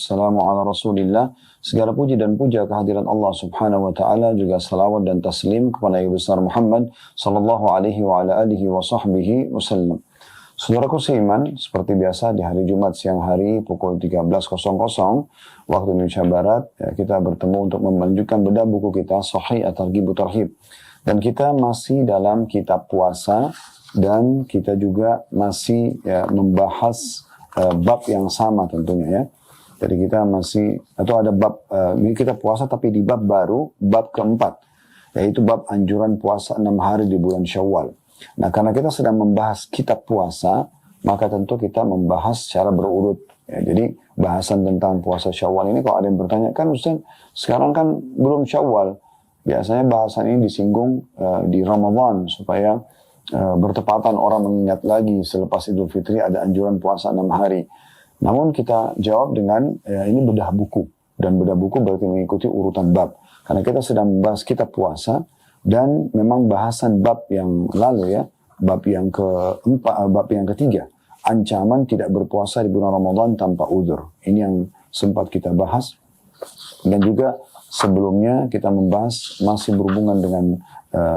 Assalamu ala rasulillah. Segala puji dan puja kehadiran Allah subhanahu wa ta'ala, juga salawat dan taslim kepada Nabi besar Muhammad sallallahu alaihi wa ala alihi wa sahbihi wasallam. Saudaraku seiman, seperti biasa di hari Jumat siang hari pukul 13.00 waktu Indonesia Barat, kita bertemu untuk melanjutkan bedah buku kita Sahih At-Targhib Tarhib. Dan kita masih dalam kitab puasa, dan kita juga masih membahas bab yang sama tentunya ya. Jadi kita masih, atau ada bab, ini kita puasa tapi di bab baru, bab keempat. Yaitu bab anjuran puasa 6 hari di bulan Syawal. Nah, karena kita sedang membahas kitab puasa, maka tentu kita membahas secara berurut. Ya, jadi bahasan tentang puasa Syawal ini, kalau ada yang bertanya, kan Ustaz, sekarang kan belum Syawal. Biasanya bahasan ini disinggung di Ramadan, supaya bertepatan orang mengingat lagi selepas Idul Fitri ada anjuran puasa 6 hari. Namun kita jawab dengan ini bedah buku. Dan bedah buku berarti mengikuti urutan bab. Karena kita sedang membahas kitab puasa. Dan memang bahasan bab yang lalu ya. Bab yang keempat, bab yang ketiga. Ancaman tidak berpuasa di bulan Ramadan tanpa udzur. Ini yang sempat kita bahas. Dan juga sebelumnya kita membahas masih berhubungan dengan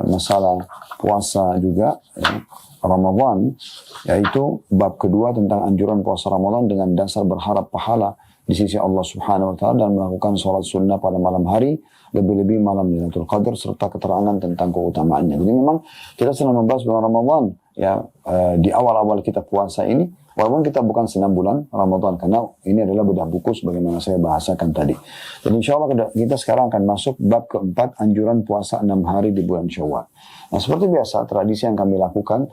masalah puasa juga. Ya. Ramadan, yaitu bab kedua tentang anjuran puasa Ramadan dengan dasar berharap pahala di sisi Allah Subhanahu wa taala dan melakukan sholat sunnah pada malam hari, lebih-lebih malam Lailatul Qadar, serta keterangan tentang keutamaannya. Jadi memang kita sedang membahas bulan Ramadan ya, di awal-awal kita puasa ini, walaupun kita bukan senam bulan Ramadan, karena ini adalah bedah buku sebagaimana saya bahasakan tadi. Dan insya Allah kita sekarang akan masuk bab keempat, anjuran puasa 6 hari di bulan Syawal. Nah, seperti biasa, tradisi yang kami lakukan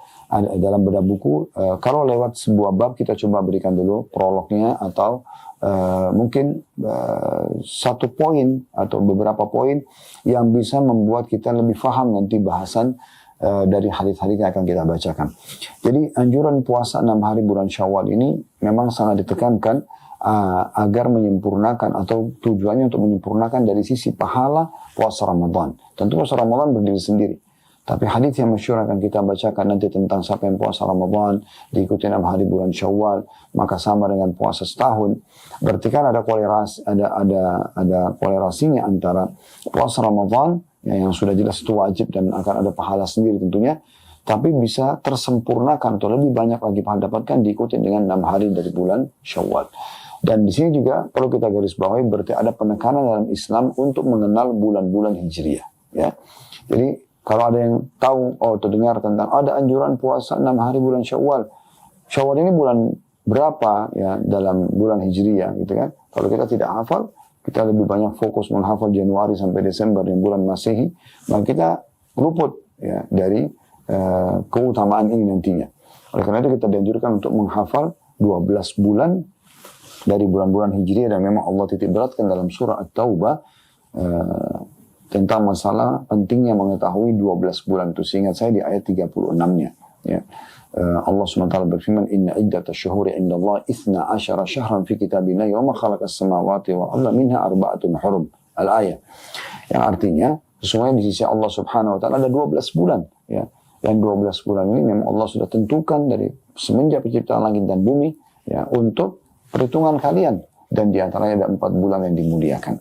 dalam bedah buku, kalau lewat sebuah bab kita coba berikan dulu prolognya, atau mungkin satu poin atau beberapa poin yang bisa membuat kita lebih paham nanti bahasan dari hadis-hadis yang akan kita bacakan. Jadi anjuran puasa 6 hari bulan Syawal ini memang sangat ditekankan agar menyempurnakan, atau tujuannya untuk menyempurnakan dari sisi pahala puasa Ramadan. Tentu puasa Ramadan berdiri sendiri. Tapi hadis yang masyhur akan kita bacakan nanti tentang siapa yang puasa Ramadan diikuti 6 hari bulan Syawal, maka sama dengan puasa setahun. Berarti kan ada kolerasi, ada kolerasinya antara puasa Ramadan yang sudah jelas itu wajib dan akan ada pahala sendiri tentunya, tapi bisa tersempurnakan atau lebih banyak lagi pahala dapatkan diikuti dengan 6 hari dari bulan Syawal. Dan di sini juga perlu kita garis bawahi, berarti ada penekanan dalam Islam untuk mengenal bulan-bulan Hijriah ya. Jadi kalau ada yang tahu, terdengar tentang ada anjuran puasa 6 hari bulan Syawal. Syawal ini bulan berapa ya dalam bulan Hijriah gitu kan. Kalau kita tidak hafal, kita lebih banyak fokus menghafal Januari sampai Desember yang bulan Masehi, maka kita luput ya dari keutamaan ini nantinya. Oleh karena itu kita dianjurkan untuk menghafal 12 bulan dari bulan-bulan Hijriah, dan memang Allah titik beratkan dalam surah At-Taubah tentang masalah pentingnya mengetahui 12 bulan itu. Seingat saya di ayat 36-nya ya. Allah SWT berfirman, inna iddatash syuhuri indallah 12 syahran fi kitabillah wa ma khalaqas samawati wal arda minha arba'atun hurum. Al-ayat. Yang artinya sesungguhnya di sisi Allah Subhanahu wa taala ada 12 bulan ya. Dan 12 bulan ini memang Allah sudah tentukan dari semenjak penciptaan langit dan bumi ya, untuk perhitungan kalian. Dan di antaranya ada 4 bulan yang dimuliakan.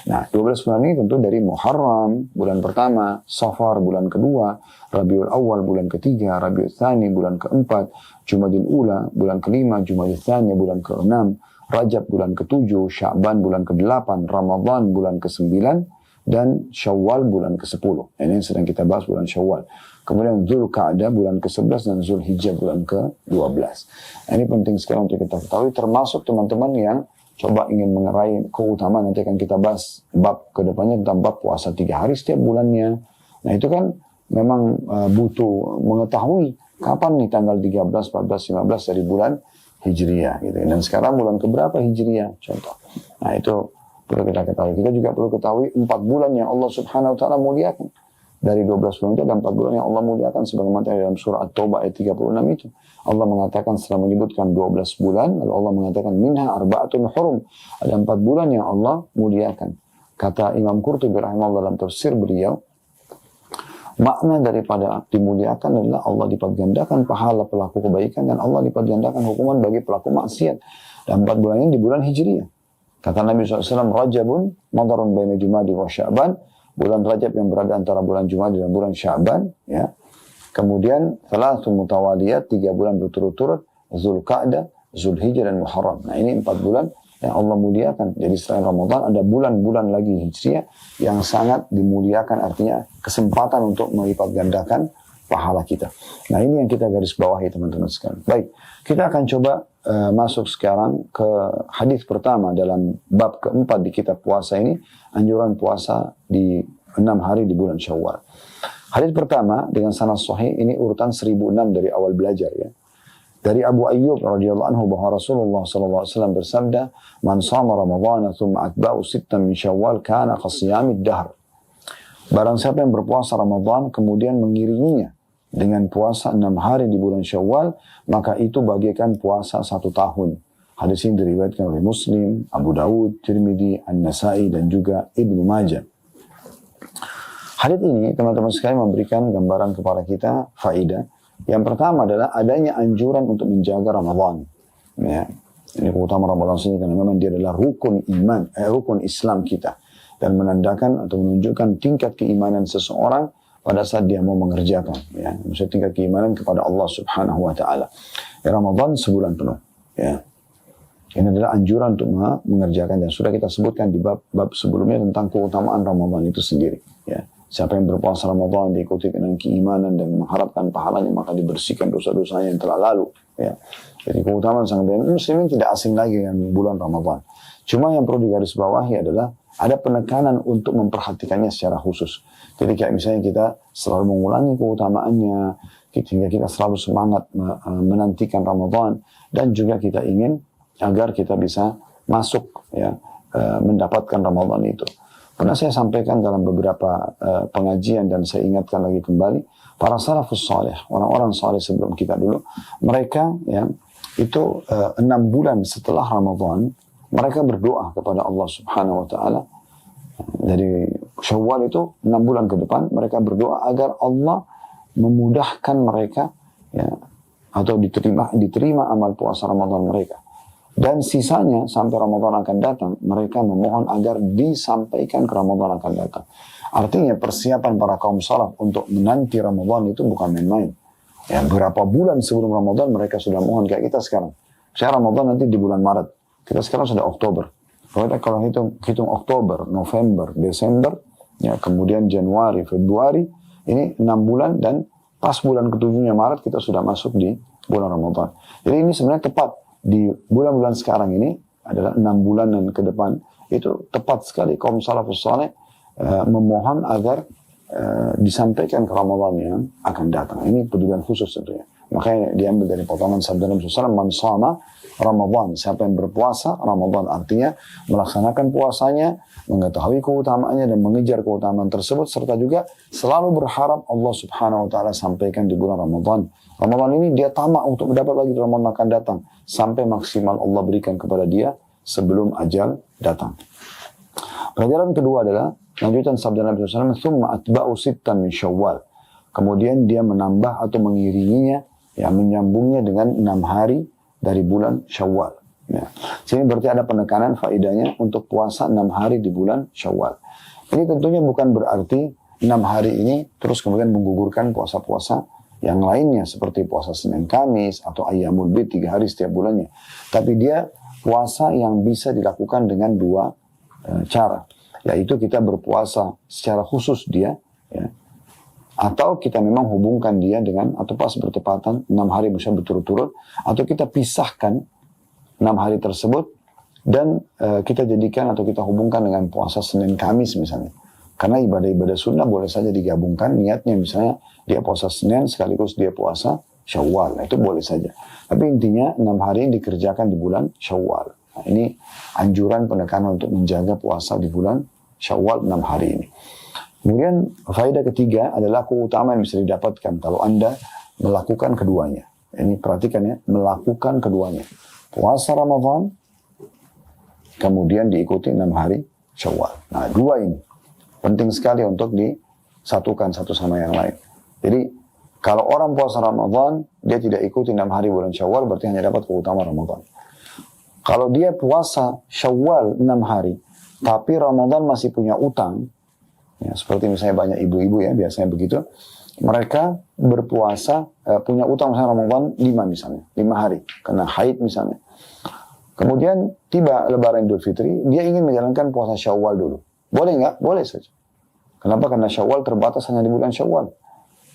Nah, 12 bulan ini tentu dari Muharram, bulan pertama, Safar, bulan kedua, Rabiul Awal, bulan ketiga, Rabiul Tsani, bulan keempat, Jumadil Ula, bulan kelima, Jumadil Tsani, bulan keenam, Rajab, bulan ketujuh, Sya'ban, bulan ke-8, Ramadan, bulan ke-9, dan Syawal, bulan ke-10. Ini yang sedang kita bahas, bulan Syawal. Kemudian Dzulqa'dah bulan ke-11 dan Zulhijjah bulan ke-12. Nah, ini penting sekali untuk kita ketahui, termasuk teman-teman yang coba ingin mengerai keutamaan. Nanti akan kita bahas bab kedepannya tentang bab puasa 3 hari setiap bulannya. Nah itu kan memang butuh mengetahui kapan nih tanggal 13, 14, 15 dari bulan Hijriah gitu. Dan sekarang bulan keberapa Hijriah contoh. Nah itu perlu kita ketahui. Kita juga perlu ketahui 4 bulan yang Allah Subhanahu wa taala muliakan. Dari 12 bulan itu ada 4 bulan yang Allah muliakan, sebagaimana dalam surah At-Taubah ayat 36 itu. Allah mengatakan setelah menyebutkan 12 bulan, lalu Allah mengatakan minha arba'atun hurum. Ada 4 bulan yang Allah muliakan. Kata Imam Qurtubi rahimahullah dalam tafsir beliau, makna daripada dimuliakan adalah Allah lipat gandakan pahala pelaku kebaikan dan Allah lipat gandakan hukuman bagi pelaku maksiat. Dan 4 bulan ini di bulan Hijriah. Kata Nabi SAW, Rajabun madarun baina Jumadi wa Sya'ban. Bulan Rajab yang berada antara bulan Jumadi dan bulan Sya'ban. Ya. Kemudian, Thalathun mutawaliyat, 3 bulan berturut-turut. Zulqa'dah, Zulhijjah dan Muharram. Nah ini 4 bulan yang Allah muliakan. Jadi selain Ramadan ada bulan-bulan lagi Hijriah yang sangat dimuliakan. Artinya kesempatan untuk melipat gandakan pahala kita. Nah ini yang kita garis bawahi teman-teman sekalian. Baik, kita akan coba masuk sekarang ke hadis pertama dalam bab keempat di kitab puasa ini, anjuran puasa di 6 hari di bulan Syawal. Hadis pertama dengan sanad sahih, ini urutan 1006 dari awal belajar ya. Dari Abu Ayyub radhiyallahu anhu bahwa Rasulullah sallallahu alaihi wasallam bersabda, "Man shama Ramadhana tsumma atba'u sittan min Syawal kana qasiyamid dahr." Barang siapa yang berpuasa Ramadan kemudian mengiringinya dengan puasa 6 hari di bulan Syawal, maka itu bagaikan puasa 1 tahun. Hadis ini diriwayatkan oleh Muslim, Abu Dawud, Tirmidzi, An-Nasa'i dan juga Ibnu Majah. Hadis ini teman-teman sekalian memberikan gambaran kepada kita faidah. Yang pertama adalah adanya anjuran untuk menjaga Ramadan. Ya, ini keutamaan Ramadan sini karena memang dia adalah rukun iman, rukun Islam kita dan menandakan atau menunjukkan tingkat keimanan seseorang pada saat dia mau mengerjakan. Ya, maksudnya tingkat keimanan kepada Allah Subhanahu Wa Taala. Ya, Ramadan sebulan penuh. Ya, ini adalah anjuran untuk mengerjakan dan sudah kita sebutkan di bab sebelumnya tentang keutamaan Ramadan itu sendiri. Ya. Siapa yang berpuasa Ramadan diikuti dengan keimanan dan mengharapkan pahalanya maka dibersihkan dosa-dosanya yang telah lalu. Ya. Jadi keutamaan sangat banyak. Muslimin tidak asing lagi dengan bulan Ramadan. Cuma yang perlu digarisbawahi adalah ada penekanan untuk memperhatikannya secara khusus. Jadi kayak misalnya kita selalu mengulangi keutamaannya, sehingga kita selalu semangat menantikan Ramadan dan juga kita ingin agar kita bisa masuk ya mendapatkan Ramadan itu. Pernah saya sampaikan dalam beberapa pengajian dan saya ingatkan lagi kembali, para salafus saleh, orang-orang saleh sebelum kita dulu, mereka ya itu 6 bulan setelah Ramadan, mereka berdoa kepada Allah Subhanahu Wa Taala. Dari Syawal itu 6 bulan ke depan, mereka berdoa agar Allah memudahkan mereka ya, atau diterima amal puasa Ramadan mereka. Dan sisanya sampai Ramadan akan datang, mereka memohon agar disampaikan ke Ramadan akan datang. Artinya persiapan para kaum salaf untuk menanti Ramadan itu bukan main-main. Ya, berapa bulan sebelum Ramadan mereka sudah mohon kayak kita sekarang. Saya Ramadan nanti di bulan Maret. Kita sekarang sudah Oktober. Kalau hitung Oktober, November, Desember, ya kemudian Januari, Februari, ini 6 bulan dan pas bulan ke-7-nya Maret kita sudah masuk di bulan Ramadan. Jadi ini sebenarnya tepat. Di bulan-bulan sekarang ini adalah 6 bulanan ke depan, itu tepat sekali kaum salafus saleh memohon agar disampaikan ke Ramadan yang akan datang. Ini pedulian khusus tentunya. Makanya diambil dari potongan sabda Nabi SAW, "Man shama Ramadan." Siapa yang berpuasa Ramadan, artinya melaksanakan puasanya, mengetahui keutamaannya dan mengejar keutamaan tersebut, serta juga selalu berharap Allah Subhanahu Wa Taala sampaikan di bulan Ramadan. Ramadan ini dia tamak untuk mendapat lagi Ramadan akan datang sampai maksimal Allah berikan kepada dia sebelum ajal datang. Pelajaran kedua adalah lanjutan sabda Nabi SAW, "Tsumma atba'u sittan min Syawal." Kemudian dia menambah atau mengiringinya, ya menyambungnya dengan 6 hari dari bulan Syawal. Ya. Sini berarti ada penekanan faedahnya untuk puasa 6 hari di bulan Syawal. Ini tentunya bukan berarti 6 hari ini terus kemudian menggugurkan puasa-puasa yang lainnya seperti puasa Senin Kamis atau Ayyamul Bid 3 hari setiap bulannya. Tapi dia puasa yang bisa dilakukan dengan 2 cara. Yaitu kita berpuasa secara khusus dia, ya, atau kita memang hubungkan dia dengan, atau pas bertepatan 6 hari bisa berturut-turut, atau kita pisahkan 6 hari tersebut dan kita jadikan atau kita hubungkan dengan puasa Senin Kamis misalnya. Karena ibadah-ibadah sunnah boleh saja digabungkan, niatnya misalnya dia puasa Senin sekaligus dia puasa Syawal, nah, itu boleh saja. Tapi intinya 6 hari ini dikerjakan di bulan Syawal. Nah, ini anjuran penekanan untuk menjaga puasa di bulan Syawal 6 hari ini. Kemudian faedah ketiga adalah keutamaan yang bisa didapatkan kalau Anda melakukan keduanya. Ini perhatikan ya, melakukan keduanya. Puasa Ramadan, kemudian diikuti 6 hari Syawal. Nah, 2 ini penting sekali untuk disatukan satu sama yang lain. Jadi, kalau orang puasa Ramadan, dia tidak ikuti 6 hari bulan Syawal, berarti hanya dapat keutamaan Ramadan. Kalau dia puasa Syawal 6 hari, tapi Ramadan masih punya utang, ya, seperti misalnya banyak ibu-ibu ya, biasanya begitu, mereka berpuasa, punya utang misalnya Ramadan 5 hari, karena haid misalnya. Kemudian tiba Lebaran Idul Fitri, dia ingin menjalankan puasa Syawal dulu. Boleh nggak? Boleh saja. Kenapa? Karena Syawal terbatas hanya di bulan Syawal.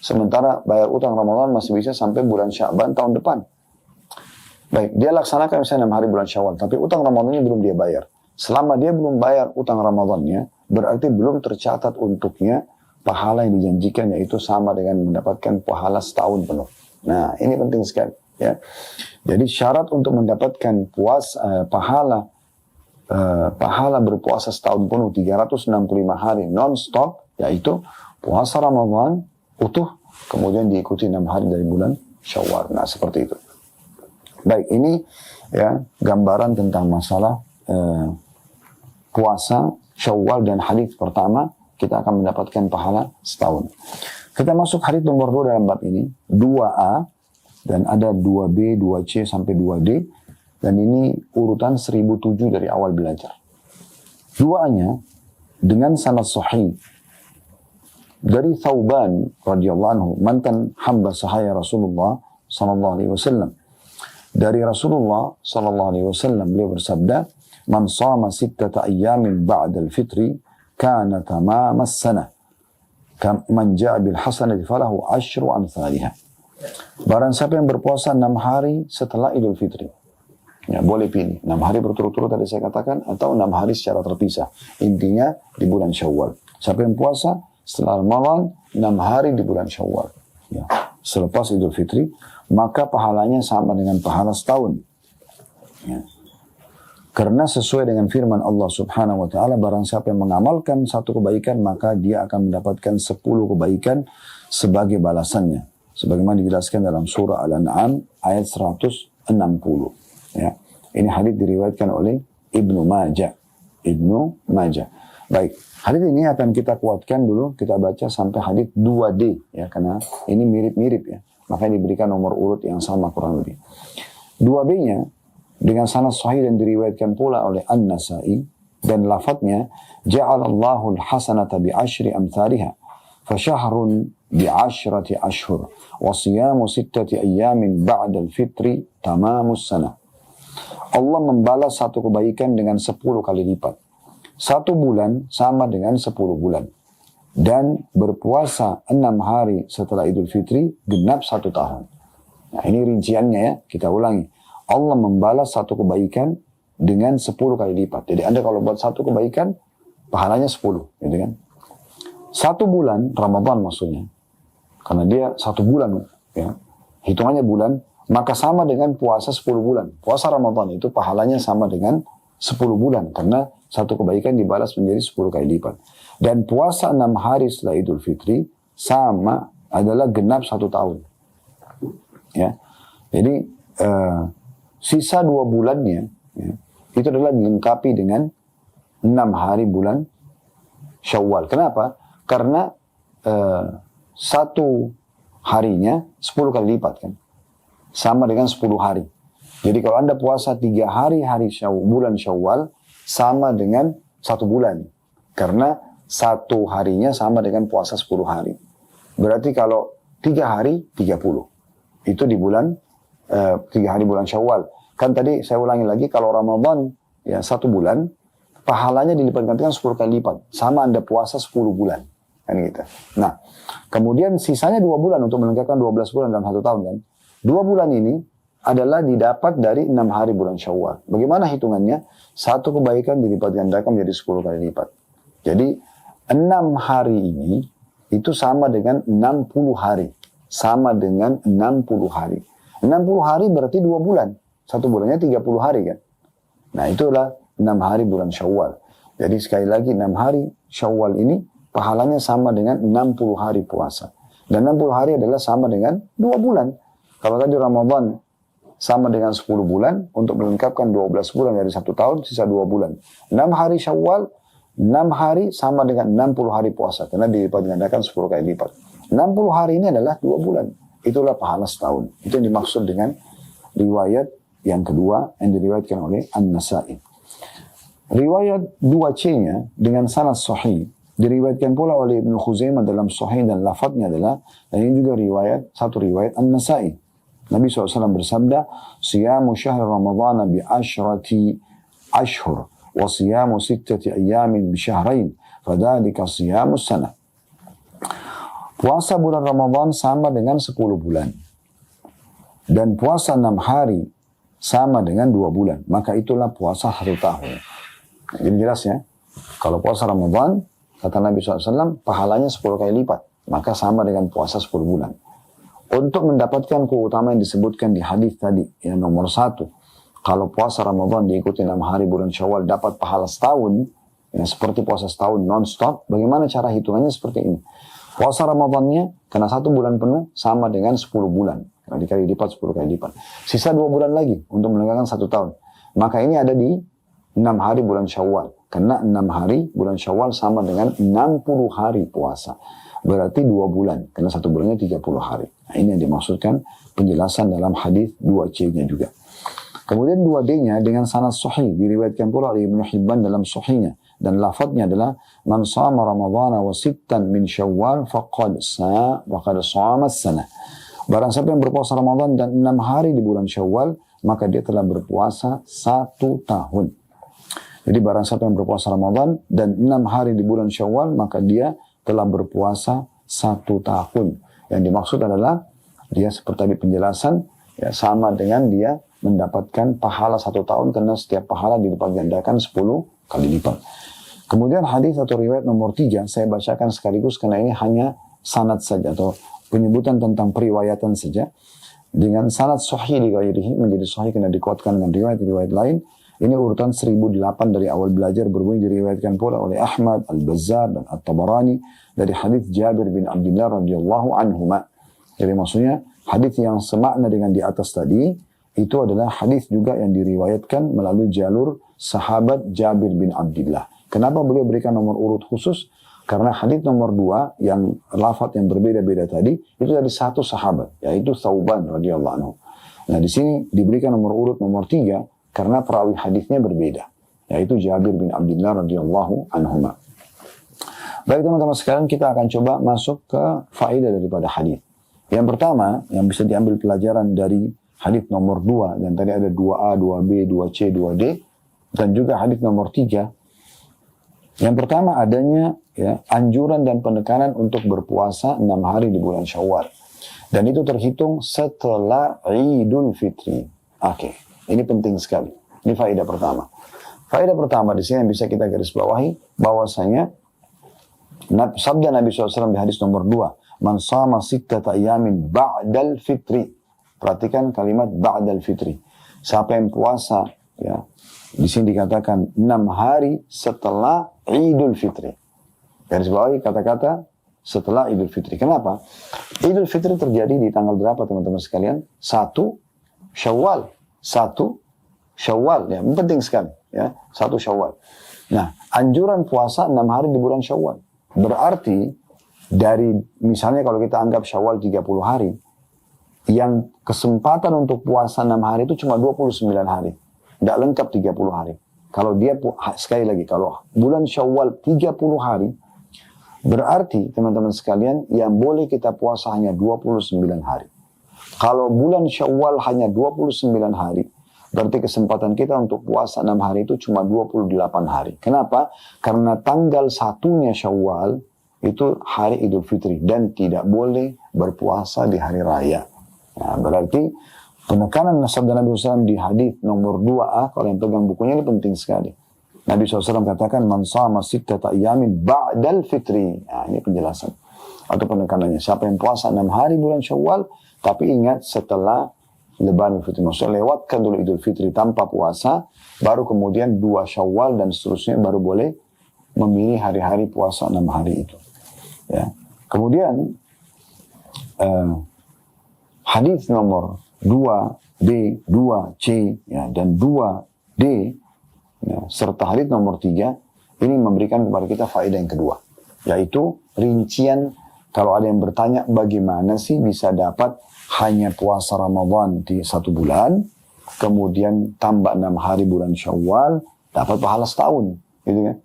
Sementara bayar utang Ramadan masih bisa sampai bulan Sya'ban tahun depan. Baik, dia laksanakan misalnya 6 hari bulan Syawal, tapi utang Ramadannya belum dia bayar. Selama dia belum bayar utang Ramadannya, berarti belum tercatat untuknya pahala yang dijanjikan, yaitu sama dengan mendapatkan pahala setahun penuh. Nah, ini penting sekali. Ya. Jadi syarat untuk mendapatkan pahala berpuasa setahun penuh 365 hari non-stop, yaitu puasa Ramadan utuh, kemudian diikuti 6 hari dari bulan Syawal. Nah, seperti itu. Baik, ini ya gambaran tentang masalah puasa Syawal, dan hadis pertama kita akan mendapatkan pahala setahun. Kita masuk hadis nomor 2 dalam bab ini, 2A, dan ada 2B, 2C sampai 2D, dan ini urutan 1007 dari awal belajar. 2A-nya dengan sanad sahih dari Thauban radhiyallahu anhu, mantan hamba sahaya Rasulullah sallallahu alaihi wasallam. Dari Rasulullah sallallahu alaihi wasallam beliau bersabda, "Man shama 6 ayyamin ba'da al-fitri kana tamam as-sanah. Man ja'a bil hasanati falahu 10 amsalha." Barang siapa yang berpuasa 6 hari setelah Idul Fitri. Ya, boleh pilih 6 hari berturut-turut tadi saya katakan, atau 6 hari secara terpisah. Intinya di bulan Syawal. Siapa yang puasa setelah Ramadan 6 hari di bulan Syawal, ya, selepas Idul Fitri, maka pahalanya sama dengan pahala setahun. Ya. Karena sesuai dengan firman Allah Subhanahu wa taala, barang siapa yang mengamalkan satu kebaikan, maka dia akan mendapatkan 10 kebaikan sebagai balasannya. Sebagaimana dijelaskan dalam surah Al-An'am ayat 160. Ya. Ini hadits diriwayatkan oleh Ibnu Majah. Baik, hadits ini akan kita kuatkan dulu, kita baca sampai hadits 2D ya, karena ini mirip-mirip ya. Makanya diberikan nomor urut yang sama kurang lebih. 2B-nya dengan sanad sahih dan diriwayatkan pula oleh An-Nasa'i, dan lafadznya ja'alallahu al-hasanata bi 10 amsalha fa syahrun bi 10 ashhur wa siyamu 6 ayyamin ba'da al-fitri tamamus sanah. Allah membalas satu kebaikan dengan 10 kali lipat. 1 bulan sama dengan 10 bulan. Dan berpuasa 6 hari setelah Idul Fitri genap 1 tahun. Nah, ini rinciannya ya, kita ulangi. Allah membalas satu kebaikan dengan 10 kali lipat. Jadi Anda kalau buat satu kebaikan, pahalanya 10, gitu kan? 1 bulan, Ramadan maksudnya. Karena dia 1 bulan, ya. Hitungannya bulan, maka sama dengan puasa 10 bulan. Puasa Ramadan itu pahalanya sama dengan 10 bulan. Karena satu kebaikan dibalas menjadi 10 kali lipat. Dan puasa 6 hari setelah Idul Fitri sama adalah genap 1 tahun. Ya. Jadi sisa 2 bulannya ya, itu adalah dilengkapi dengan 6 hari bulan Syawal. Kenapa? Karena 1 harinya 10 kali lipat kan. Sama dengan 10 hari. Jadi kalau Anda puasa 3 hari bulan Syawal sama dengan 1 bulan. Karena 1 harinya sama dengan puasa 10 hari. Berarti kalau 3 hari 30. Itu di bulan 3 hari bulan Syawal. Kan tadi saya ulangi lagi, kalau Ramadan ya 1 bulan, pahalanya dilipat gantikan 10 kali lipat. Sama Anda puasa 10 bulan. Kan gitu. Nah, kemudian sisanya 2 bulan untuk melengkapkan 12 bulan dalam 1 tahun kan. 2 bulan ini adalah didapat dari 6 hari bulan Syawal. Bagaimana hitungannya? 1 kebaikan dilipat gandakan menjadi 10 kali lipat. Jadi 6 hari ini itu sama dengan 60 hari. Sama dengan 60 hari. 60 hari berarti 2 bulan. 1 bulannya 30 hari kan. Nah itulah 6 hari bulan Syawal. Jadi sekali lagi 6 hari Syawal ini pahalanya sama dengan 60 hari puasa. Dan 60 hari adalah sama dengan 2 bulan. Kalau tadi Ramadan sama dengan 10 bulan, untuk melengkapkan 12 bulan dari 1 tahun, sisa 2 bulan. 6 hari Syawal, 6 hari sama dengan 60 hari puasa. Karena dilipat gandakan 10 kali lipat. 60 hari ini adalah 2 bulan. Itulah pahala setahun. Itu yang dimaksud dengan riwayat yang kedua yang diriwayatkan oleh An-Nasa'i. Riwayat 2C-nya dengan sanad sahih diriwayatkan pula oleh Ibnu Khuzaimah dalam sahih dan lafadznya adalah, dan ini juga satu riwayat An-Nasa'i. Nabi SAW bersabda, "Siyamu syahr Ramadhan bi asyrati ashhur wa siyamu sittati ayyamin bi syahrain, fadzalika siyamus sanah." Puasa bulan Ramadan sama dengan 10 bulan. Dan puasa 6 hari sama dengan 2 bulan. Maka itulah puasa 1 tahun. Jadi jelas ya. Kalau puasa Ramadan, kata Nabi SAW, pahalanya 10 kali lipat. Maka sama dengan puasa 10 bulan. Untuk mendapatkan keutamaan yang disebutkan di hadis tadi, yang nomor 1. Kalau puasa Ramadan diikuti 6 hari bulan Syawal dapat pahala setahun, yang seperti puasa setahun non-stop, bagaimana cara hitungannya seperti ini. Puasa Ramadannya, karena 1 bulan penuh, sama dengan 10 bulan. Kalau dikali lipat, 10 kali lipat. Sisa 2 bulan lagi untuk menegakkan 1 tahun. Maka ini ada di 6 hari bulan Syawal. Karena 6 hari bulan Syawal sama dengan 60 hari puasa. Berarti 2 bulan. Karena 1 bulannya 30 hari. Nah, ini yang dimaksudkan penjelasan dalam hadis 2C-nya juga. Kemudian 2D-nya dengan sanad sahih. Diriwayatkan pula oleh Ibnu Hibban dalam sahihnya. Dan lafadznya adalah, "Man shama Ramadhana wa sittan min Syawal faqad shama as-sanah." Barang siapa yang berpuasa Ramadan dan 6 hari di bulan Syawal, maka dia telah berpuasa 1 tahun. Jadi barang siapa yang berpuasa Ramadan dan 6 hari di bulan Syawal, maka dia telah berpuasa 1 tahun. Yang dimaksud adalah, dia seperti tadi penjelasan, ya, sama dengan dia mendapatkan pahala 1 tahun, karena setiap pahala dilipat gandakan 10 kali lipat. Kemudian hadis atau riwayat nomor 3, saya bacakan sekaligus karena ini hanya sanad saja, atau penyebutan tentang periwayatan saja. Dengan sanad sahih di ghairihi, menjadi sahih karena dikuatkan dengan riwayat-riwayat lain. Ini urutan 1008 dari awal belajar, berbunyi diriwayatkan pula oleh Ahmad, Al-Bazzar dan At-Tabarani dari hadis Jabir bin Abdullah radhiyallahu anhuma. Jadi maksudnya hadis yang semakna dengan di atas tadi itu adalah hadis juga yang diriwayatkan melalui jalur sahabat Jabir bin Abdullah. Kenapa beliau berikan nomor urut khusus? Karena hadis nomor 2 yang lafaz yang berbeda-beda tadi itu dari satu sahabat, yaitu Thauban radhiyallahu anhu. Nah, di sini diberikan nomor urut nomor 3 karena perawi hadisnya berbeda, yaitu Jabir bin Abdullah radhiyallahu anhuma. Baik teman-teman sekalian, kita akan coba masuk ke faedah daripada hadis. Yang pertama yang bisa diambil pelajaran dari hadis nomor 2, dan tadi ada 2A, 2B, 2C, 2D, dan juga hadis nomor 3. Yang pertama adanya ya, anjuran dan penekanan untuk berpuasa 6 hari di bulan Syawal. Dan itu terhitung setelah Idul Fitri. Oke, ini penting sekali. Ini faedah pertama. Faedah pertama di sini yang bisa kita garis bawahi bahwasanya sabda Nabi SAW di hadis nomor 2, "Man shama sittata ayamin ba'dal fitri." Perhatikan kalimat ba'dal fitri. Siapa yang puasa, ya, di sini dikatakan 6 hari setelah Idul Fitri. Garis bawahi kata-kata setelah Idul Fitri. Kenapa? Idul Fitri terjadi di tanggal berapa teman-teman sekalian? 1 Syawal. 1 Syawal. Ya, penting sekali. Ya, 1 Syawal. Nah, anjuran puasa 6 hari di bulan Syawal. Berarti dari misalnya kalau kita anggap Syawal 30 hari, yang kesempatan untuk puasa 6 hari itu cuma 29 hari. Tidak lengkap 30 hari. Kalau dia, sekali lagi, kalau bulan Syawal 30 hari, berarti teman-teman sekalian, yang boleh kita puasa hanya 29 hari. Kalau bulan Syawal hanya 29 hari, berarti kesempatan kita untuk puasa 6 hari itu cuma 28 hari. Kenapa? Karena tanggal 1-nya Syawal itu hari Idul Fitri, dan tidak boleh berpuasa di hari raya. Nah, berarti penekanan sabda Nabi SAW di hadis nomor 2A, kalau yang pegang bukunya ini penting sekali. Nabi SAW katakan, "Man shama sittata ayamin ba'dal fitri." Nah, ini penjelasan atau penekanannya. Siapa yang puasa 6 hari bulan Syawal, tapi ingat setelah Lebaran Fitri. Maksudnya lewatkan dulu Idul Fitri tanpa puasa, baru kemudian 2 Syawal dan seterusnya baru boleh memilih hari-hari puasa 6 hari itu. Ya. Kemudian hadis nomor 2B, 2C, ya, dan 2D, ya, serta hadis nomor 3, ini memberikan kepada kita faedah yang kedua, yaitu rincian. Kalau ada yang bertanya bagaimana sih bisa dapat hanya puasa Ramadan di 1 bulan, kemudian tambah 6 hari bulan Syawal, dapat pahala setahun. Gitu kan?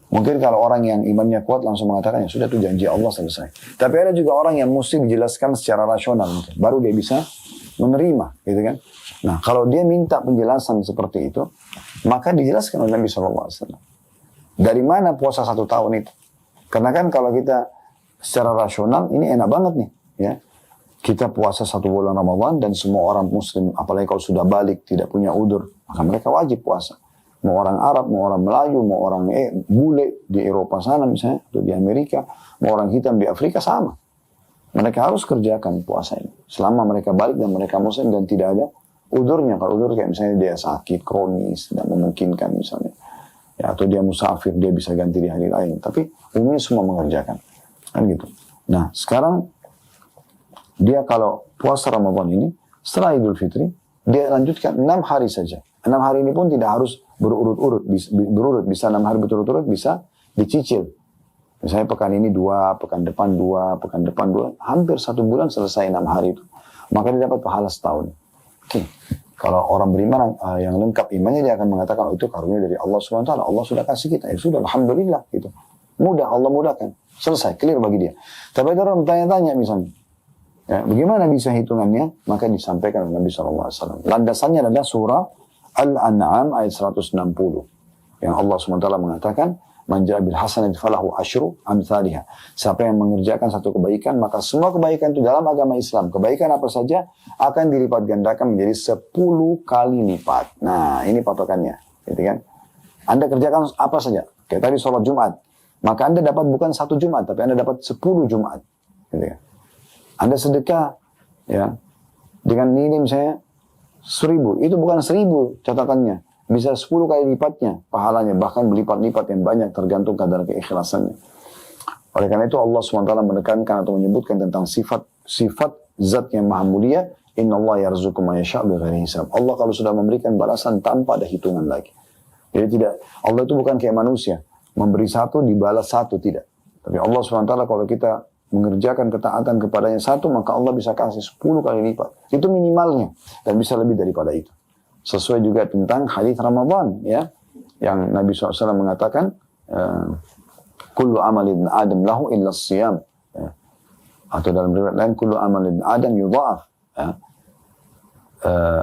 Mungkin kalau orang yang imannya kuat langsung mengatakan, ya sudah tuh janji Allah selesai. Tapi ada juga orang yang mesti dijelaskan secara rasional, mungkin. Baru dia bisa menerima. Gitu kan? Nah, kalau dia minta penjelasan seperti itu, maka dijelaskan oleh Nabi SAW. Dari mana puasa 1 tahun itu? Karena kan kalau kita secara rasional, ini enak banget nih. Ya. Kita puasa 1 bulan Ramadan dan semua orang muslim, apalagi kalau sudah balik, tidak punya udur, maka mereka wajib puasa. Mau orang Arab, mau orang Melayu, mau orang bule di Eropa sana misalnya, atau di Amerika, mau orang hitam di Afrika sama. Mereka harus kerjakan puasa ini. Selama mereka balik dan mereka muslim dan tidak ada udurnya. Kalau udur kayak misalnya dia sakit, kronis, tidak memungkinkan misalnya. Ya, atau dia musafir, dia bisa ganti di hari lain. Tapi umumnya semua mengerjakan. Kan gitu. Nah, sekarang dia kalau puasa Ramadan ini, setelah Idul Fitri, dia lanjutkan 6 hari saja. 6 hari ini pun tidak harus berurut-urut, bisa 6 hari berturut-turut, bisa dicicil. Misalnya pekan ini 2, pekan depan 2, pekan depan 2, hampir 1 bulan selesai 6 hari itu. Maka dia dapat pahala setahun. Oke. Kalau orang beriman yang lengkap imannya, dia akan mengatakan, oh, itu karunia dari Allah SWT. Allah sudah kasih kita. Ya sudah, alhamdulillah. Gitu. Mudah, Allah mudahkan. Selesai, clear bagi dia. Tapi ada orang bertanya-tanya misalnya, ya, bagaimana bisa hitungannya? Maka disampaikan oleh Nabi SAW. Landasannya adalah surah Al-An'am ayat 160. Yang Allah SWT mengatakan, Man ja'a bil hasanati falahu asyru amsalihha. Siapa yang mengerjakan satu kebaikan, maka semua kebaikan itu dalam agama Islam, kebaikan apa saja akan dilipat gandakan menjadi 10 kali lipat. Nah, ini patokannya, gitu kan? Anda kerjakan apa saja, kayak tadi sholat Jumat, maka Anda dapat bukan 1 Jumat, tapi Anda dapat 10 Jumat, gitu kan? Anda sedekah, ya, dengan nilai misalnya 1000, itu bukan 1000 catatannya. Bisa 10 kali lipatnya pahalanya, bahkan berlipat-lipat yang banyak tergantung kadar keikhlasannya. Oleh karena itu Allah SWT menekankan atau menyebutkan tentang sifat zat yang maha mulia, Inna Allah yarzuqu ma yasha' bighairi hisab. Allah kalau sudah memberikan balasan tanpa ada hitungan lagi. Jadi tidak, Allah itu bukan kayak manusia, memberi 1 dibalas 1, tidak. Tapi Allah SWT kalau kita mengerjakan ketaatan kepadanya 1, maka Allah bisa kasih 10 kali lipat. Itu minimalnya, dan bisa lebih daripada itu. Sesuai juga tentang hadis Ramadan, ya, yang Nabi SAW mengatakan, kullu amalin adam lahu illa siyam, ya. Atau dalam riwayat lain, kullu amalin adam yudha'af, ya.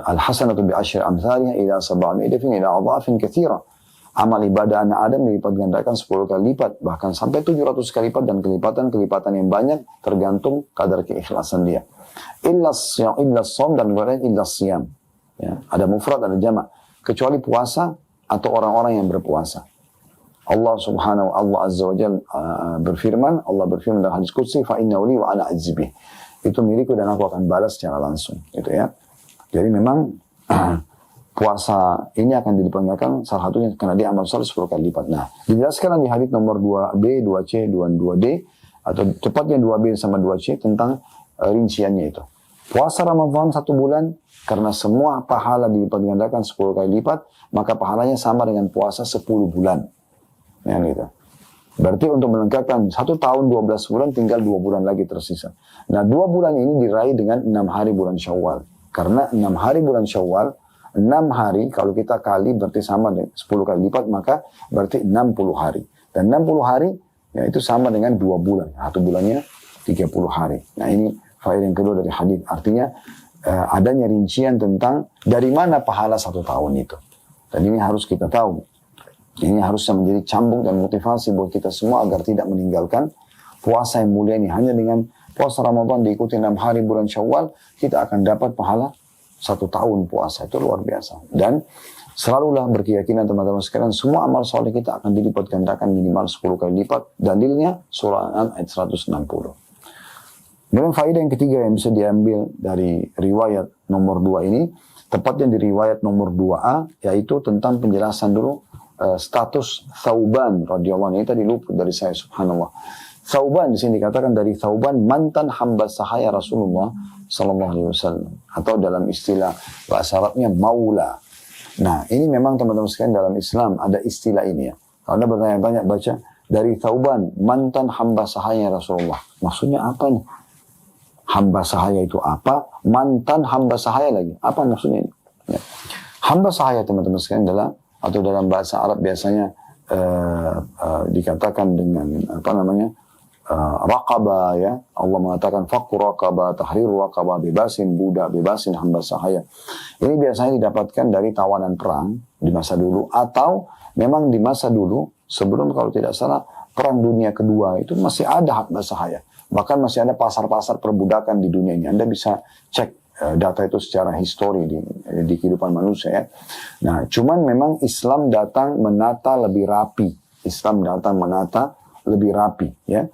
Al-hasanatu bi asyri amthaliha ila 700 ila adhafin katsira. Amal ibadah anak Adam dilipat gandakan 10 kali lipat, bahkan sampai 700 kali lipat, dan kelipatan yang banyak tergantung kadar keikhlasan dia. Illa shaum, dan illa siyam. Ya, ada mufrad, ada jamak. Kecuali puasa atau orang-orang yang berpuasa. Allah subhanahu Allah azza wa jalla berfirman dalam hadis qudsi, fa inna li wa ana ajzibih. Itu milikku dan aku akan balas secara langsung, gitu ya. Jadi memang puasa ini akan dilipat salah satunya karena dia amal saleh 10 kali lipat. Nah, dijelaskan di hadis nomor 2B, 2C, 2D, atau tepatnya 2B sama 2C tentang rinciannya itu. Puasa Ramadan 1 bulan, karena semua pahala dilipat gandakan 10 kali lipat, maka pahalanya sama dengan puasa 10 bulan. Ya, gitu. Berarti untuk melengkapkan 1 tahun 12 bulan, tinggal 2 bulan lagi tersisa. Nah, 2 bulan ini diraih dengan 6 hari bulan Syawal. Karena 6 hari bulan Syawal, 6 hari kalau kita kali berarti sama dengan 10 kali lipat, maka berarti 60 hari. Dan 60 hari, ya itu sama dengan 2 bulan. 1 bulannya 30 hari. Nah, ini faedah yang kedua dari hadis. Artinya, adanya rincian tentang dari mana pahala 1 tahun itu. Dan ini harus kita tahu. Ini harusnya menjadi cambuk dan motivasi buat kita semua agar tidak meninggalkan puasa yang mulia ini. Hanya dengan puasa Ramadan diikuti 6 hari bulan Syawal, kita akan dapat pahala 1 tahun puasa. Itu luar biasa. Dan selalulah berkeyakinan teman-teman sekalian, semua amal soleh kita akan dilipat gandakan minimal 10 kali lipat. Dalilnya surah An ayat 160. Dan faedah yang ketiga yang bisa diambil dari riwayat nomor 2 ini, tepatnya di riwayat nomor 2A, yaitu tentang penjelasan dulu status Thauban radhiyallahu anhu. Ini tadi luput dari saya, subhanallah. Thauban di sini dikatakan dari Thauban, mantan hamba sahaya Rasulullah sallallahu alaihi wasallam, atau dalam istilah bahasa Arabnya maula. Nah, ini memang teman-teman sekalian dalam Islam ada istilah ini ya. Kalau Anda bertanya-tanya baca dari Thauban, mantan hamba sahaya Rasulullah. Maksudnya apa nih? Hamba sahaya itu apa? Mantan hamba sahaya lagi. Apa maksudnya ini? Ya. Hamba sahaya teman-teman sekalian adalah, atau dalam bahasa Arab biasanya dikatakan dengan raqabah, ya. Allah mengatakan fakku raqabah, tahriru raqabah, bebasin budak, bebasin hamba sahaya. Ini biasanya didapatkan dari tawanan perang di masa dulu, atau memang di masa dulu sebelum, kalau tidak salah, perang dunia kedua itu masih ada hamba sahaya. Bahkan masih ada pasar-pasar perbudakan di dunia ini. Anda bisa cek data itu secara histori di kehidupan manusia, ya. Nah, cuman memang Islam datang menata lebih rapi. Islam datang menata lebih rapi, ya.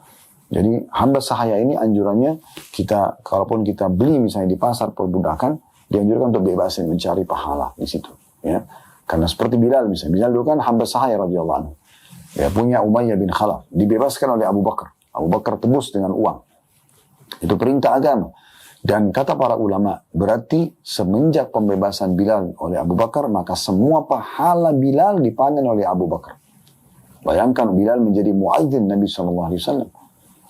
Jadi hamba sahaya ini anjurannya kita, kalaupun kita beli misalnya di pasar perbudakan, dianjurkan untuk bebasin, mencari pahala di situ, ya. Karena seperti Bilal misalnya, Bilal dulu kan hamba sahaya radhiyallahu anhu. Ya, punya Umayyah bin Khalaf, dibebaskan oleh Abu Bakar. Abu Bakar tebus dengan uang. Itu perintah agama. Dan kata para ulama, berarti semenjak pembebasan Bilal oleh Abu Bakar, maka semua pahala Bilal dipanen oleh Abu Bakar. Bayangkan Bilal menjadi muadzin Nabi SAW.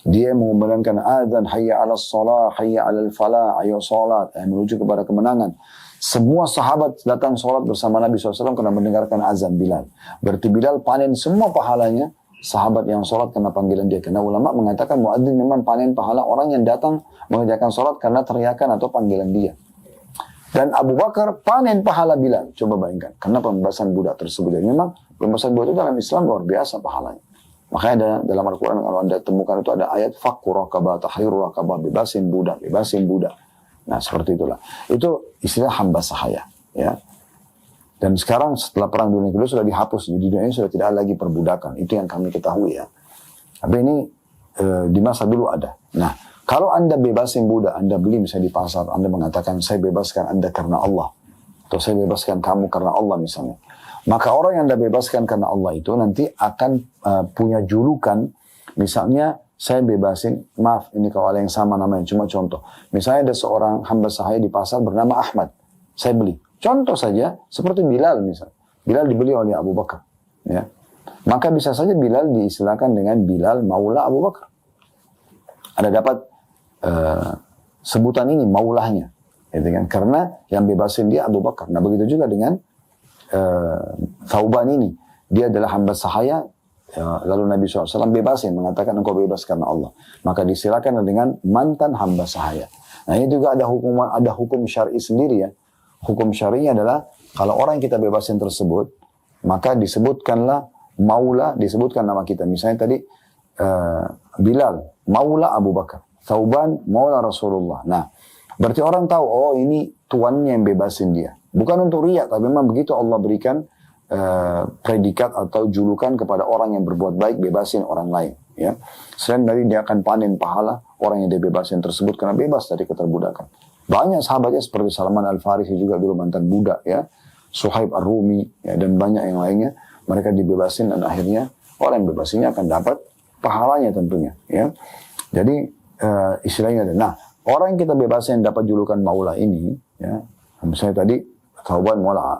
Dia mengumandangkan azan, hayya ala salah, hayya ala falah, ayo salat, menuju kepada kemenangan. Semua sahabat datang salat bersama Nabi SAW karena mendengarkan azan Bilal. Berarti Bilal panen semua pahalanya sahabat yang sholat karena panggilan dia. Karena ulama mengatakan muadzin memang panen pahala orang yang datang mengerjakan sholat karena teriakan atau panggilan dia. Dan Abu Bakar panen pahala Bilal. Coba bayangkan. Karena pembebasan budak tersebut. Dan memang pembebasan budak itu dalam Islam luar biasa pahalanya. Makanya dalam Al-Quran kalau Anda temukan itu ada ayat fakku raqabah, tahriru raqabah, bebasin budak, bebasin budak. Nah seperti itulah. Itu istilah hamba sahaya. Ya. Dan sekarang setelah perang dunia kedua sudah dihapus. Di dunia ini sudah tidak ada lagi perbudakan. Itu yang kami ketahui, ya. Tapi ini di masa dulu ada. Nah, kalau Anda bebasin budak, Anda beli misalnya di pasar, Anda mengatakan saya bebaskan Anda karena Allah. Atau saya bebaskan kamu karena Allah misalnya. Maka orang yang Anda bebaskan karena Allah itu nanti akan punya julukan. Misalnya saya bebasin, maaf ini kalau ada yang sama namanya, cuma contoh. Misalnya ada seorang hamba sahaya di pasar bernama Ahmad. Saya beli. Contoh saja, seperti Bilal misalnya. Bilal dibeli oleh Abu Bakar. Ya. Maka bisa saja Bilal diistilahkan dengan Bilal Maula Abu Bakar. Ada dapat sebutan ini, maulahnya. Gitu kan? Karena yang bebasin dia Abu Bakar. Nah begitu juga dengan Thauban ini. Dia adalah hamba sahaya. Lalu Nabi SAW bebasin, mengatakan engkau bebas karena Allah. Maka disilakan dengan mantan hamba sahaya. Nah ini juga ada hukum syar'i sendiri, ya. Hukum syari'nya adalah kalau orang yang kita bebasin tersebut, maka disebutkanlah maula, disebutkan nama kita. Misalnya tadi Bilal, maula Abu Bakar. Thauban, maula Rasulullah. Nah, berarti orang tahu, oh ini tuannya yang bebasin dia. Bukan untuk riya, tapi memang begitu Allah berikan predikat atau julukan kepada orang yang berbuat baik, bebasin orang lain. Ya. Selain dari dia akan panen pahala orang yang dibebasin tersebut karena bebas dari keterbudakan. Banyak sahabatnya seperti Salman Al-Farisi juga dulu mantan budak, ya. Suhaib Ar-Rumi, ya, dan banyak yang lainnya. Mereka dibebasin dan akhirnya orang yang bebasinnya akan dapat pahalanya tentunya, ya. Jadi istilahnya ada. Nah, orang yang kita bebasin dapat julukan maula ini, ya. Misalnya tadi Thauban maula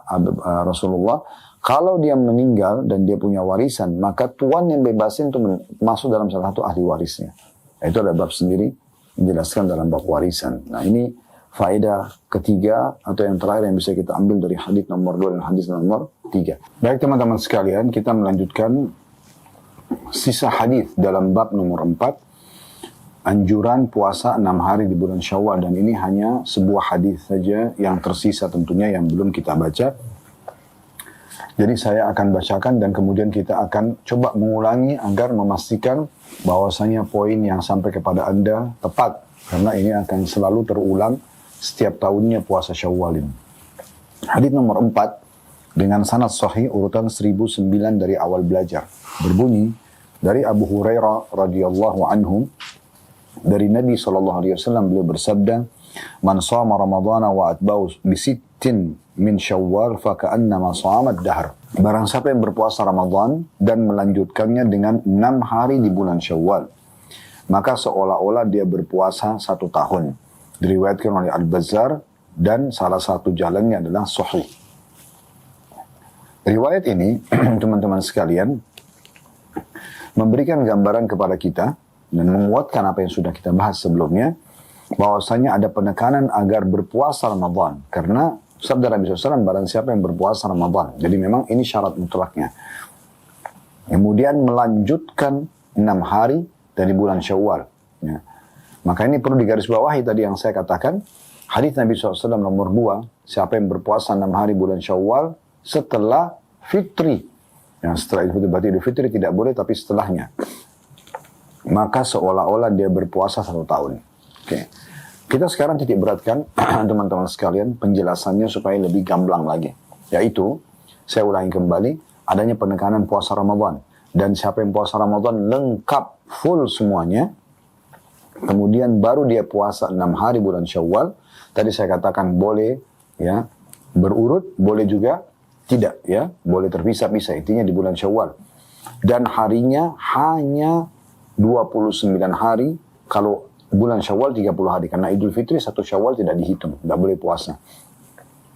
Rasulullah. Kalau dia meninggal dan dia punya warisan, maka tuan yang bebasin itu masuk dalam salah satu ahli warisnya. Itu ada bab sendiri menjelaskan dalam bab warisan. Nah ini faedah ketiga atau yang terakhir yang bisa kita ambil dari hadis nomor 2 dan hadis nomor 3. Baik teman-teman sekalian, kita melanjutkan sisa hadis dalam bab nomor 4, anjuran puasa 6 hari di bulan Syawal, dan ini hanya sebuah hadis saja yang tersisa tentunya yang belum kita baca. Jadi saya akan bacakan dan kemudian kita akan coba mengulangi agar memastikan bahwasanya poin yang sampai kepada Anda tepat, karena ini akan selalu terulang setiap tahunnya puasa Syawal ini. Hadis nomor 4 dengan sanad sahih urutan 1009 dari awal belajar. Berbunyi dari Abu Hurairah radhiyallahu anhu, dari Nabi SAW beliau bersabda, "Man shama Ramadhana wa atba'u bi sittin min Syawal fa ka'annama shamat dahr." Barang siapa yang berpuasa Ramadan dan melanjutkannya dengan 6 hari di bulan Syawal, maka seolah-olah dia berpuasa 1 tahun. Diriwayatkan oleh Al-Bazzar dan salah satu jalannya adalah sahih. Riwayat ini, teman-teman sekalian, memberikan gambaran kepada kita dan menguatkan apa yang sudah kita bahas sebelumnya, bahwasanya ada penekanan agar berpuasa Ramadan. Karena Sabda Nabi SAW, barang siapa yang berpuasa Ramadan. Jadi memang ini syarat mutlaknya. Kemudian melanjutkan 6 hari dari bulan Syawal. Ya. Maka ini perlu digarisbawahi tadi yang saya katakan. Hadis Nabi SAW nomor 2, siapa yang berpuasa 6 hari bulan Syawal setelah fitri. Yang setelah Idul Fitri, berarti Idul Fitri tidak boleh, tapi setelahnya. Maka seolah-olah dia berpuasa 1 tahun. Oke. Kita sekarang titik beratkan, teman-teman sekalian, penjelasannya supaya lebih gamblang lagi. Yaitu, saya ulangi kembali, adanya penekanan puasa Ramadan. Dan siapa yang puasa Ramadan lengkap, full semuanya. Kemudian baru dia puasa 6 hari bulan Syawal. Tadi saya katakan boleh ya berurut, boleh juga tidak ya. Boleh terpisah-pisah, intinya di bulan Syawal. Dan harinya hanya 29 hari, kalau bulan Syawal 30 hari. Karena Idul Fitri 1 Syawal tidak dihitung, tidak boleh puasa.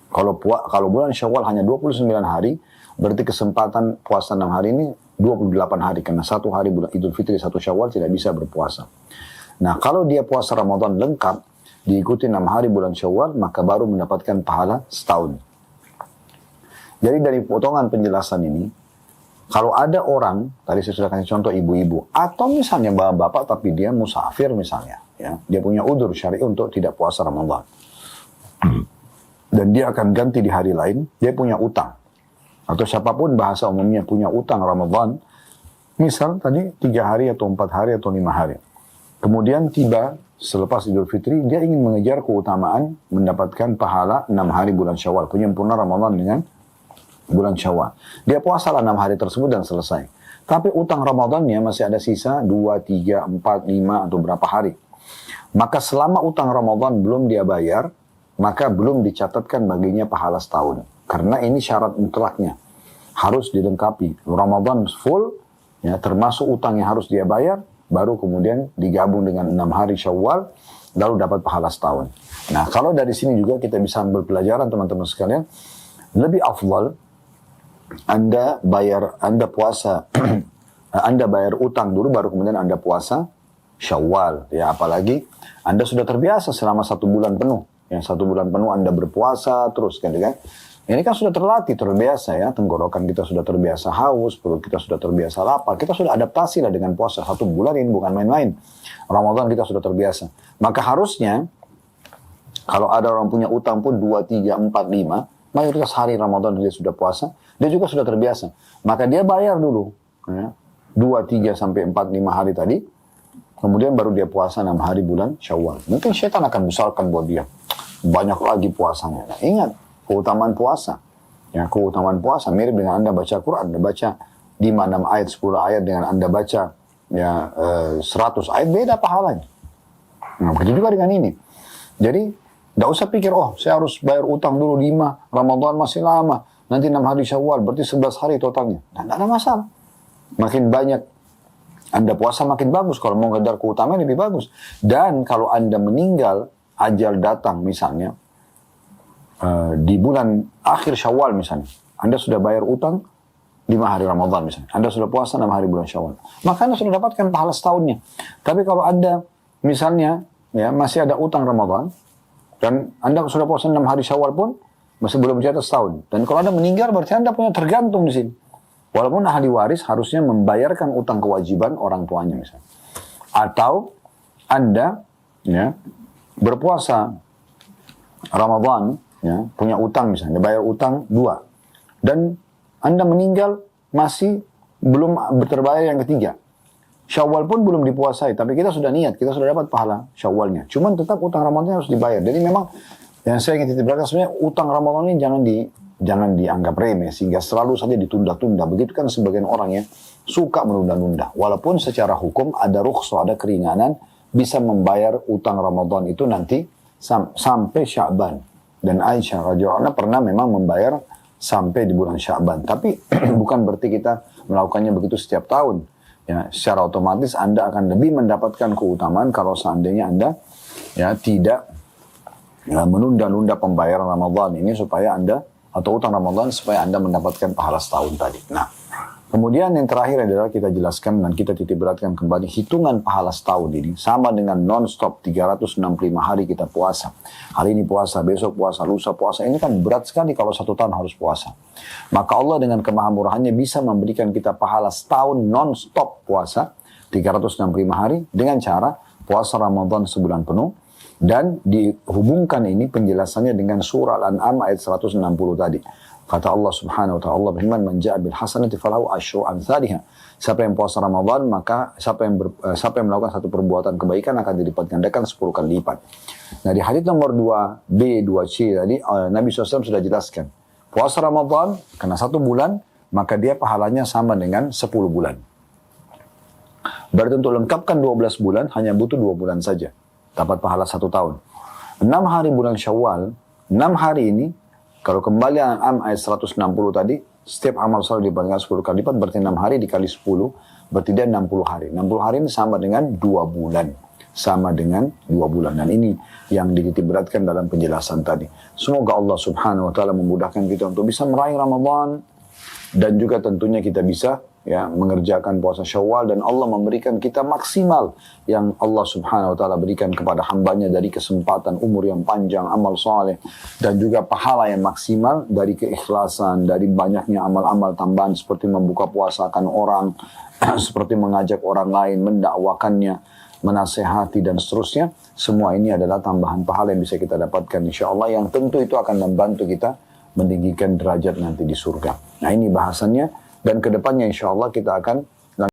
Kalau bulan Syawal hanya 29 hari, berarti kesempatan puasa 6 hari ini 28 hari. Karena 1 hari bulan Idul Fitri 1 Syawal tidak bisa berpuasa. Nah, kalau dia puasa Ramadan lengkap, diikuti 6 hari bulan Syawal, maka baru mendapatkan pahala setahun. Jadi dari potongan penjelasan ini, kalau ada orang, tadi saya sudah kasih contoh ibu-ibu, atau misalnya bapak-bapak tapi dia musafir misalnya, ya, dia punya udzur syar'i untuk tidak puasa Ramadan. Dan dia akan ganti di hari lain, dia punya utang. Atau siapapun bahasa umumnya punya utang Ramadan, misal tadi 3 hari atau 4 hari atau 5 hari. Kemudian tiba selepas Idul Fitri, dia ingin mengejar keutamaan mendapatkan pahala 6 hari bulan Syawal, penyempurna Ramadan dengan bulan Syawal. Dia puasalah 6 hari tersebut dan selesai. Tapi utang Ramadannya masih ada sisa 2, 3, 4, 5 atau berapa hari. Maka selama utang Ramadan belum dia bayar, maka belum dicatatkan baginya pahala setahun. Karena ini syarat mutlaknya. Harus dilengkapi. Ramadan full, ya, termasuk utang yang harus dia bayar, baru kemudian digabung dengan 6 hari Syawal, lalu dapat pahala setahun. Nah, kalau dari sini juga kita bisa ambil pelajaran teman-teman sekalian, lebih afdal Anda puasa, Anda bayar utang dulu, baru kemudian Anda puasa Syawal. Ya, apalagi Anda sudah terbiasa selama 1 bulan penuh. Yang 1 bulan penuh Anda berpuasa terus, kan? Ini kan sudah terlatih, terbiasa ya, tenggorokan kita sudah terbiasa haus, perut kita sudah terbiasa lapar, kita sudah adaptasi lah dengan puasa. 1 bulan ini bukan main-main. Ramadan kita sudah terbiasa. Maka harusnya, kalau ada orang punya utang pun 2, 3, 4, 5, mayoritas hari Ramadan dia sudah puasa, dia juga sudah terbiasa. Maka dia bayar dulu, ya, 2, 3, sampai 4, 5 hari tadi, kemudian baru dia puasa 6 hari bulan Syawal. Mungkin syaitan akan besarkan buat dia. Banyak lagi puasanya. Nah, ingat, keutamaan puasa. Ya, keutamaan puasa mirip dengan Anda baca Quran. Anda baca 5, 6 ayat, 10 ayat dengan Anda baca ya 100 ayat, beda pahalanya. Nah, begitu juga dengan ini. Jadi, tidak usah pikir, oh saya harus bayar utang dulu 5, Ramadan masih lama. Nanti 6 hari Syawal, berarti 11 hari totalnya. Nah, tidak ada masalah. Makin banyak Anda puasa, makin bagus. Kalau mau ngejar keutamaan, lebih bagus. Dan kalau Anda meninggal, ajal datang misalnya, di bulan akhir Syawal misalnya, Anda sudah bayar utang 5 hari Ramadan misalnya, Anda sudah puasa 6 hari bulan Syawal, maka Anda sudah dapatkan pahala setahunnya. Tapi kalau Anda misalnya ya masih ada utang Ramadan dan Anda sudah puasa 6 hari Syawal pun masih belum mencatat setahun, dan kalau Anda meninggal berarti Anda punya tergantung di sini. Walaupun ahli waris harusnya membayarkan utang kewajiban orang tuanya misalnya. Atau Anda ya berpuasa Ramadan, ya, punya utang misalnya, bayar utang 2. Dan Anda meninggal masih belum terbayar yang ketiga. Syawal pun belum dipuasai, tapi kita sudah niat, kita sudah dapat pahala Syawalnya. Cuman tetap utang Ramadan harus dibayar. Jadi memang yang saya ingin titip beratkan sebenarnya utang Ramadan ini jangan dianggap remeh sehingga selalu saja ditunda-tunda. Begitu kan sebagian orang ya suka menunda-nunda. Walaupun secara hukum ada rukhsah, ada keringanan, bisa membayar utang Ramadan itu nanti sampai Sya'ban. Dan Aisyah radhiyallahu anha pernah memang membayar sampai di bulan Sya'ban. Tapi bukan berarti kita melakukannya begitu setiap tahun. Ya, secara otomatis Anda akan lebih mendapatkan keutamaan kalau seandainya Anda ya tidak ya, menunda-nunda pembayaran Ramadan ini supaya Anda, atau utang Ramadan supaya Anda mendapatkan pahala setahun tadi. Nah, Kemudian yang terakhir adalah kita jelaskan dan kita titik beratkan kembali hitungan pahala setahun ini sama dengan non-stop 365 hari kita puasa. Hari ini puasa, besok puasa, lusa puasa. Ini kan berat sekali kalau 1 tahun harus puasa. Maka Allah dengan kemahamurahannya bisa memberikan kita pahala setahun non-stop puasa 365 hari dengan cara puasa Ramadan sebulan penuh. Dan dihubungkan ini penjelasannya dengan surah Al-An'am ayat 160 tadi. Kata Allah subhanahu wa ta'ala, Allah berfirman, "Man ja'a bil hasanati falahu asyru amsalihha." Siapa yang puasa Ramadan, maka siapa yang melakukan satu perbuatan kebaikan akan dilipat gandakan 10 kali lipat. Nah, di hadits nomor 2B, 2C tadi, Nabi SAW sudah jelaskan. Puasa Ramadan, karena 1 bulan, maka dia pahalanya sama dengan 10 bulan. Berarti untuk lengkapkan 12 bulan, hanya butuh 2 bulan saja. Dapat pahala 1 tahun. 6 hari bulan Syawal, 6 hari ini, kalau kembali Al-An'am ayat 160 tadi, setiap amal saleh dibandingkan 10 kali lipat, berarti 6 hari dikali 10, berarti dia 60 hari. 60 hari ini sama dengan 2 bulan. Sama dengan 2 bulan. Dan ini yang ditiberatkan dalam penjelasan tadi. Semoga Allah subhanahu wa ta'ala memudahkan kita untuk bisa meraih Ramadan. Dan juga tentunya kita bisa mengerjakan puasa Syawal dan Allah memberikan kita maksimal yang Allah subhanahu wa ta'ala berikan kepada hambanya dari kesempatan umur yang panjang, amal soleh, dan juga pahala yang maksimal dari keikhlasan, dari banyaknya amal-amal tambahan seperti membuka puasakan orang, seperti mengajak orang lain, mendakwakannya, menasehati dan seterusnya. Semua ini adalah tambahan pahala yang bisa kita dapatkan insyaAllah, yang tentu itu akan membantu kita meninggikan derajat nanti di surga. Nah, ini bahasannya. Dan kedepannya insya Allah kita akan